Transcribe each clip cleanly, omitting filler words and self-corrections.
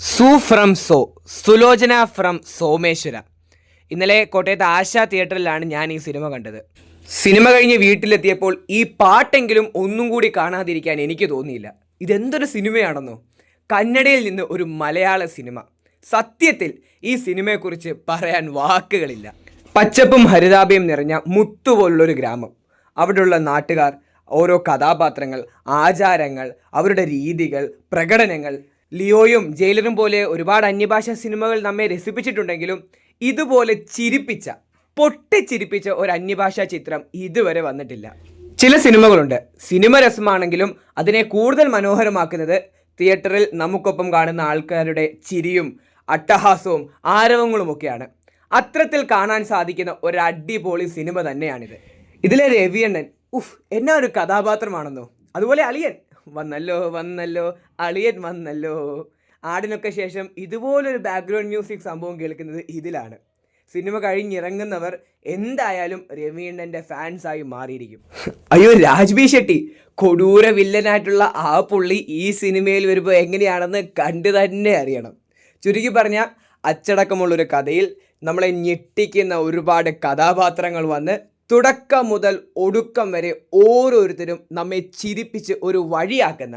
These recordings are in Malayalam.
സു from so Sulochana from Someshwara. ഇന്നലെ കോട്ടയത്ത് ആശാ തിയേറ്ററിലാണ് ഞാൻ ഈ സിനിമ കണ്ടത്. സിനിമ കഴിഞ്ഞ് വീട്ടിലെത്തിയപ്പോൾ ഈ പാട്ടെങ്കിലും ഒന്നും കൂടി കാണാതിരിക്കാൻ എനിക്ക് തോന്നിയില്ല. ഇതെന്തൊരു സിനിമയാണെന്നോ, കന്നഡയിൽ നിന്ന് ഒരു മലയാള സിനിമ. സത്യത്തിൽ ഈ സിനിമയെക്കുറിച്ച് പറയാൻ വാക്കുകളില്ല. പച്ചപ്പും ഹരിതാഭയും നിറഞ്ഞ മുത്തുപോലുള്ളൊരു ഗ്രാമം, അവിടെയുള്ള നാട്ടുകാർ, ഓരോ കഥാപാത്രങ്ങൾ, ആചാരങ്ങൾ, അവരുടെ രീതികൾ, പ്രകടനങ്ങൾ. ലിയോയും ജയിലറും പോലെ ഒരുപാട് അന്യഭാഷാ സിനിമകൾ നമ്മെ രസിപ്പിച്ചിട്ടുണ്ടെങ്കിലും ഇതുപോലെ പൊട്ടിച്ചിരിപ്പിച്ച ഒരു അന്യഭാഷാ ചിത്രം ഇതുവരെ വന്നിട്ടില്ല. ചില സിനിമകളുണ്ട്, സിനിമ രസമാണെങ്കിലും അതിനെ കൂടുതൽ മനോഹരമാക്കുന്നത് തിയേറ്ററിൽ നമുക്കൊപ്പം കാണുന്ന ആൾക്കാരുടെ ചിരിയും അട്ടഹാസവും ആരവങ്ങളുമൊക്കെയാണ്. അത്തരത്തിൽ കാണാൻ സാധിക്കുന്ന ഒരു അടിപൊളി സിനിമ തന്നെയാണിത്. ഇതിലെ രവിയണ്ണൻ എന്നാ ഒരു കഥാപാത്രമാണെന്നോ. അതുപോലെ അളിയൻ വന്നല്ലോ അളിയൻ വന്നല്ലോ. ആടിനൊക്കെ ശേഷം ഇതുപോലൊരു ബാക്ക്ഗ്രൗണ്ട് മ്യൂസിക് സംഭവം കേൾക്കുന്നത് ഇതിലാണ്. സിനിമ കഴിഞ്ഞിറങ്ങുന്നവർ എന്തായാലും രവിയണ്ണൻ്റെ ഫാൻസായി മാറിയിരിക്കും. അയ്യോ, രാജ്ബി ഷെട്ടി കൊടൂര വില്ലനായിട്ടുള്ള ആ പുള്ളി ഈ സിനിമയിൽ വരുമ്പോൾ എങ്ങനെയാണെന്ന് കണ്ടു തന്നെ അറിയണം. ചുരുക്കി പറഞ്ഞാൽ അച്ചടക്കമുള്ളൊരു കഥയിൽ നമ്മളെ ഞെട്ടിക്കുന്ന ഒരുപാട് കഥാപാത്രങ്ങൾ വന്ന് തുടക്കം മുതൽ ഒടുക്കം വരെ ഓരോരുത്തരും നമ്മെ ചിരിപ്പിച്ച് ഒരു വഴിയാക്കുന്ന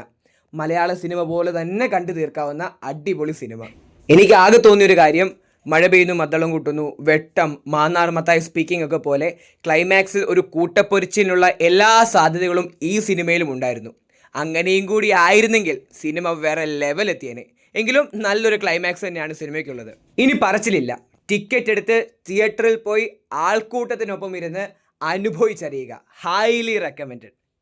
മലയാള സിനിമ പോലെ തന്നെ കണ്ടു തീർക്കാവുന്ന അടിപൊളി സിനിമ. എനിക്ക് ആകെ തോന്നിയൊരു കാര്യം, മഴ പെയ്യുന്നു മദ്ദളം കൂട്ടുന്നു, വെട്ടം, മാന്നാർ മത്തായി സ്പീക്കിംഗ് ഒക്കെ പോലെ ക്ലൈമാക്സിൽ ഒരു കൂട്ടപ്പൊരിച്ചിനുള്ള എല്ലാ സാധ്യതകളും ഈ സിനിമയിലും ഉണ്ടായിരുന്നു. അങ്ങനെയും കൂടി ആയിരുന്നെങ്കിൽ സിനിമ വേറെ ലെവലെത്തിയേനെ. എങ്കിലും നല്ലൊരു ക്ലൈമാക്സ് തന്നെയാണ് സിനിമയ്ക്കുള്ളത്. ഇനി പറച്ചിലില്ല, ടിക്കറ്റ് എടുത്ത് തിയേറ്ററിൽ പോയി ആൾക്കൂട്ടത്തിനൊപ്പം ഇരുന്ന് അനുഭവിച്ചറിയുക. Highly recommended.